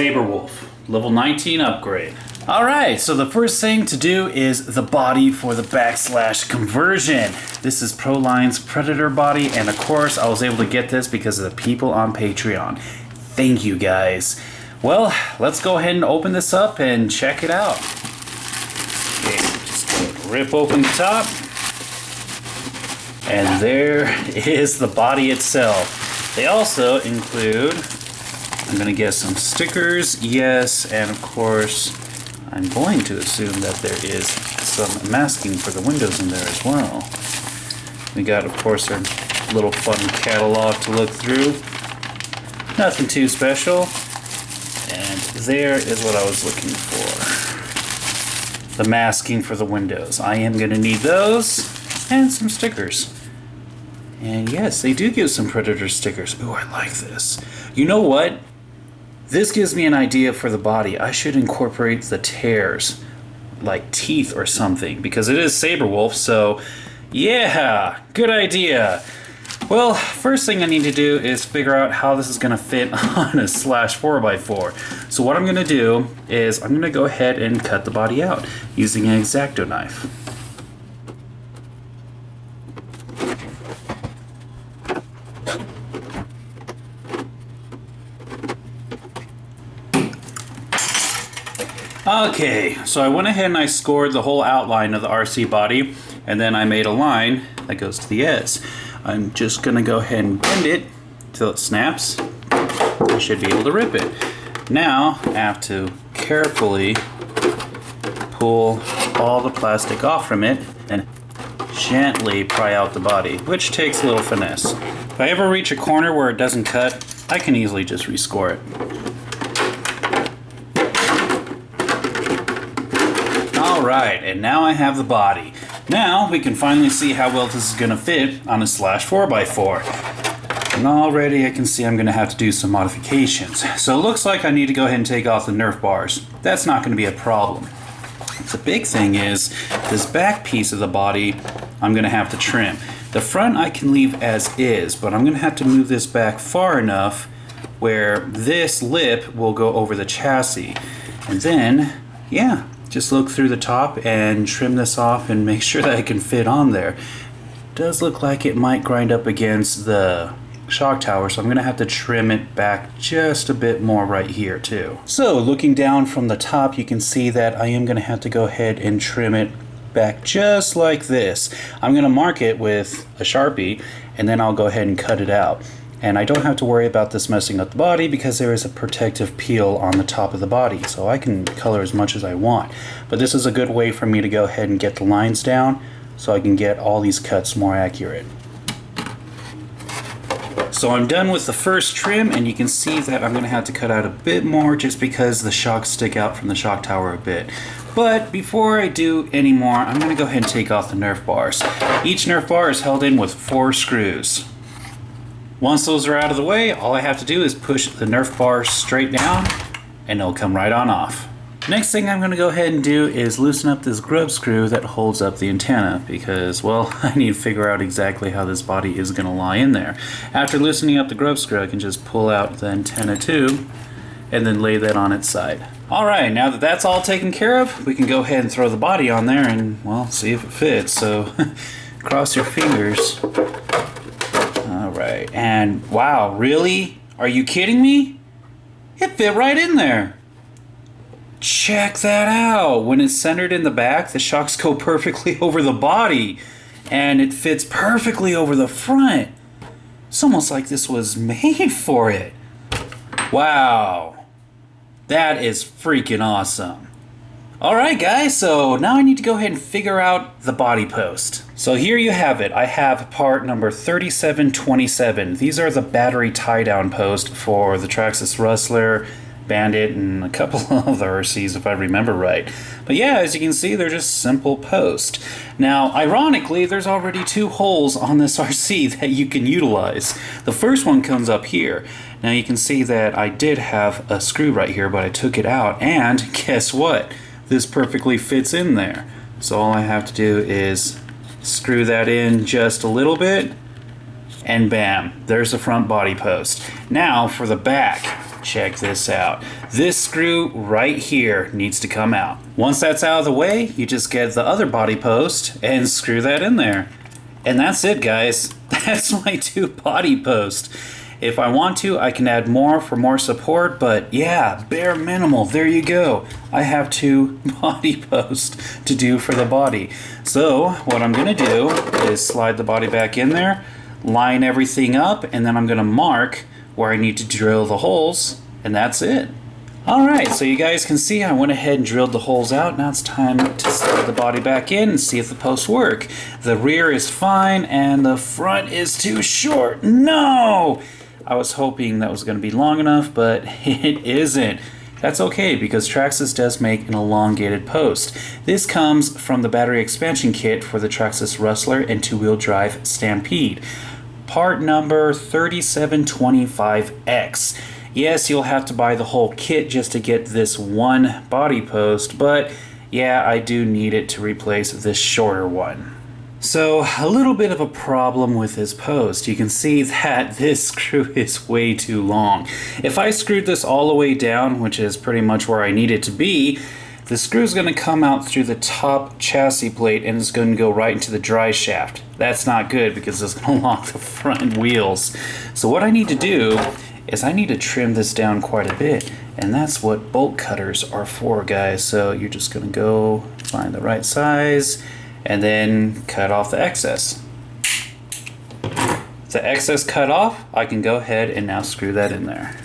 Saber Wolf, level 19 upgrade. Alright, so the first thing to do is the body for the Backslash conversion. This is Proline's Predator body, and of course I was able to get this because of the people on Patreon. Thank you guys. Well, let's go ahead and open this up and check it out. Okay, just rip open the top. And there is the body itself. They also include, I'm going to guess, some stickers, yes, and of course, I'm going to assume that there is some masking for the windows in there as well. We got, of course, our little fun catalog to look through. Nothing too special. And there is what I was looking for. The masking for the windows. I am going to need those and some stickers. And yes, they do give some Predator stickers. Ooh, I like this. You know what? This gives me an idea for the body. I should incorporate the tears, like teeth or something, because it is Saber Wolf, so yeah, good idea. Well, first thing I need to do is figure out how this is going to fit on a slash 4x4. So what I'm going to do is I'm going to go ahead and cut the body out using an exacto knife. Okay, so I went ahead and I scored the whole outline of the RC body, and then I made a line that goes to the edge. I'm just going to go ahead and bend it till it snaps. I should be able to rip it. Now I have to carefully pull all the plastic off from it and gently pry out the body, which takes a little finesse. If I ever reach a corner where it doesn't cut, I can easily just rescore it. Alright, and now I have the body. Now we can finally see how well this is going to fit on a slash 4x4. And already I can see I'm going to have to do some modifications. So it looks like I need to go ahead and take off the nerf bars. That's not going to be a problem. The big thing is this back piece of the body I'm going to have to trim. The front I can leave as is, but I'm going to have to move this back far enough where this lip will go over the chassis. And then, yeah, just look through the top and trim this off and make sure that it can fit on there. Does look like it might grind up against the shock tower, so I'm going to have to trim it back just a bit more right here too. So looking down from the top, you can see that I am going to have to go ahead and trim it back just like this. I'm going to mark it with a Sharpie, and then I'll go ahead and cut it out. And I don't have to worry about this messing up the body because there is a protective peel on the top of the body, so I can color as much as I want. But this is a good way for me to go ahead and get the lines down so I can get all these cuts more accurate. So I'm done with the first trim, and you can see that I'm going to have to cut out a bit more just because the shocks stick out from the shock tower a bit. But before I do any more, I'm going to go ahead and take off the nerf bars. Each nerf bar is held in with 4 screws. Once those are out of the way, all I have to do is push the nerf bar straight down and it'll come right on off. Next thing I'm going to go ahead and do is loosen up this grub screw that holds up the antenna because, well, I need to figure out exactly how this body is going to lie in there. After loosening up the grub screw, I can just pull out the antenna tube and then lay that on its side. Alright, now that that's all taken care of, we can go ahead and throw the body on there and, well, see if it fits. So, cross your fingers. Alright, and wow, really? Are you kidding me? It fit right in there. Check that out. When it's centered in the back, the shocks go perfectly over the body. And it fits perfectly over the front. It's almost like this was made for it. Wow. That is freaking awesome. Alright guys, so now I need to go ahead and figure out the body post. So here you have it. I have part number 3727. These are the battery tie-down post for the Traxxas Rustler, Bandit, and a couple of other RCs if I remember right. But yeah, as you can see, they're just simple post. Now, ironically, there's already 2 holes on this RC that you can utilize. The first one comes up here. Now you can see that I did have a screw right here, but I took it out, and guess what? This perfectly fits in there. So all I have to do is screw that in just a little bit, and bam, there's the front body post. Now for the back. check this out. This screw right here needs to come out. Once that's out of the way, you just get the other body post and screw that in there. And that's it, guys. That's my 2 body posts. If I want to, I can add more for more support, but yeah, bare minimal, there you go. I have 2 body posts to do for the body. So what I'm gonna do is slide the body back in there, line everything up, and then I'm gonna mark where I need to drill the holes, and that's it. Alright, so you guys can see I went ahead and drilled the holes out. Now it's time to slide the body back in and see if the posts work. The rear is fine and the front is too short. No! I was hoping that was going to be long enough, but it isn't. That's okay because Traxxas does make an elongated post. This comes from the battery expansion kit for the Traxxas Rustler and 2-wheel drive Stampede. Part number 3725X. Yes, you'll have to buy the whole kit just to get this one body post, but yeah, I do need it to replace this shorter one. So, a little bit of a problem with this post. You can see that this screw is way too long. If I screwed this all the way down, which is pretty much where I need it to be, the screw is going to come out through the top chassis plate and it's going to go right into the dry shaft. That's not good because it's going to lock the front wheels. So what I need to do is I need to trim this down quite a bit, and that's what bolt cutters are for, guys. So you're just going to go find the right size and then cut off the excess. The excess cut off, I can go ahead and now screw that in there.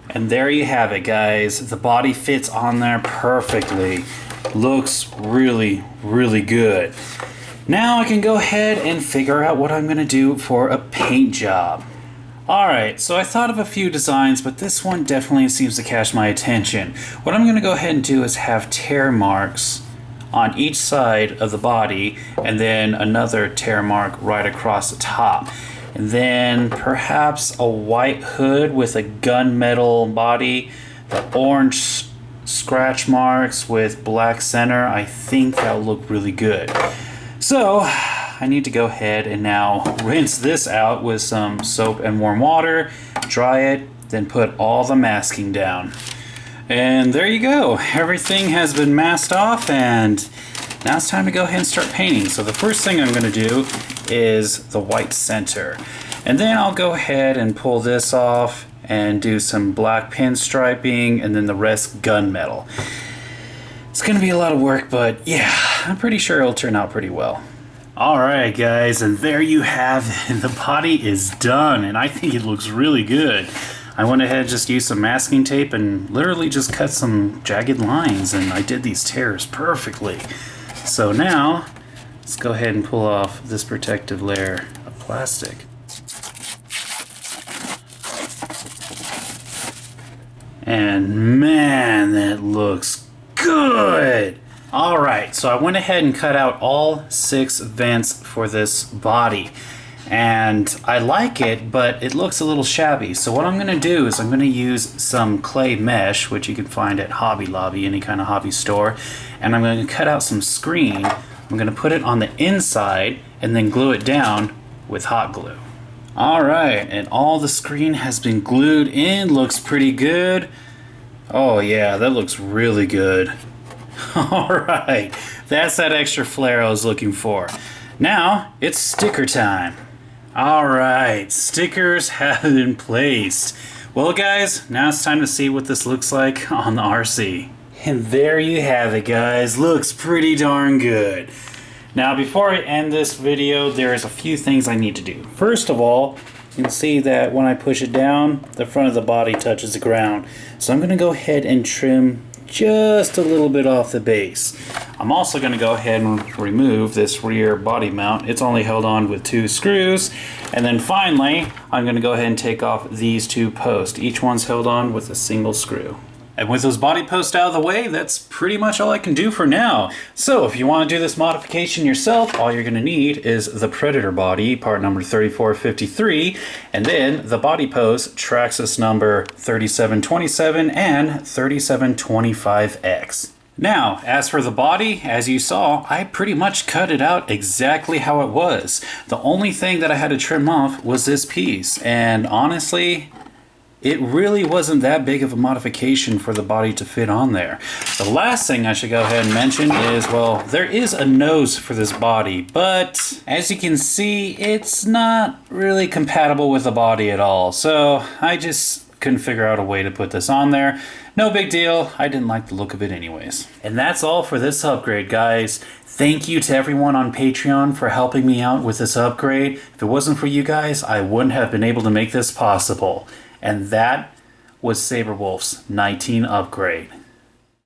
And there you have it, guys. The body fits on there perfectly. Looks really, really good. Now I can go ahead and figure out what I'm gonna do for a paint job. Alright, so I thought of a few designs, but this one definitely seems to catch my attention. What I'm gonna go ahead and do is have tear marks on each side of the body, and then another tear mark right across the top. And then perhaps a white hood with a gunmetal body, the orange scratch marks with black center. I think that'll look really good. So I need to go ahead and now rinse this out with some soap and warm water, dry it, then put all the masking down. And there you go. Everything has been masked off, and now it's time to go ahead and start painting. So the first thing I'm going to do is the white center. And then I'll go ahead and pull this off and do some black pinstriping, and then the rest gunmetal. It's going to be a lot of work, but yeah, I'm pretty sure it'll turn out pretty well. Alright guys, and there you have it. The body is done, and I think it looks really good. I went ahead and just used some masking tape and literally just cut some jagged lines, and I did these tears perfectly. So now, let's go ahead and pull off this protective layer of plastic. And man, that looks good! Alright, so I went ahead and cut out all 6 vents for this body. And I like it, but it looks a little shabby. So what I'm going to do is I'm going to use some clay mesh, which you can find at Hobby Lobby, any kind of hobby store. And I'm going to cut out some screen. I'm going to put it on the inside and then glue it down with hot glue. Alright, and all the screen has been glued in. Looks pretty good. Oh yeah, that looks really good. Alright, that's that extra flair I was looking for. Now, it's sticker time. Alright, stickers have been placed. Well guys, now it's time to see what this looks like on the RC. And there you have it guys, looks pretty darn good. Now before I end this video, there's a few things I need to do. First of all, you can see that when I push it down, the front of the body touches the ground. So I'm going to go ahead and trim just a little bit off the base. I'm also going to go ahead and remove this rear body mount. It's only held on with 2 screws. And then finally, I'm going to go ahead and take off these 2 posts. Each one's held on with a single screw. And with those body posts out of the way, that's pretty much all I can do for now. So if you want to do this modification yourself, all you're going to need is the Predator body, part number 3453, and then the body post, Traxxas number 3727 and 3725X. Now, as for the body, as you saw, I pretty much cut it out exactly how it was. The only thing that I had to trim off was this piece, and honestly, it really wasn't that big of a modification for the body to fit on there. The last thing I should go ahead and mention is, well, there is a nose for this body, but as you can see, it's not really compatible with the body at all. So I just couldn't figure out a way to put this on there. No big deal. I didn't like the look of it anyways. And that's all for this upgrade, guys. Thank you to everyone on Patreon for helping me out with this upgrade. If it wasn't for you guys, I wouldn't have been able to make this possible. And that was Saberwolf's 19 upgrade.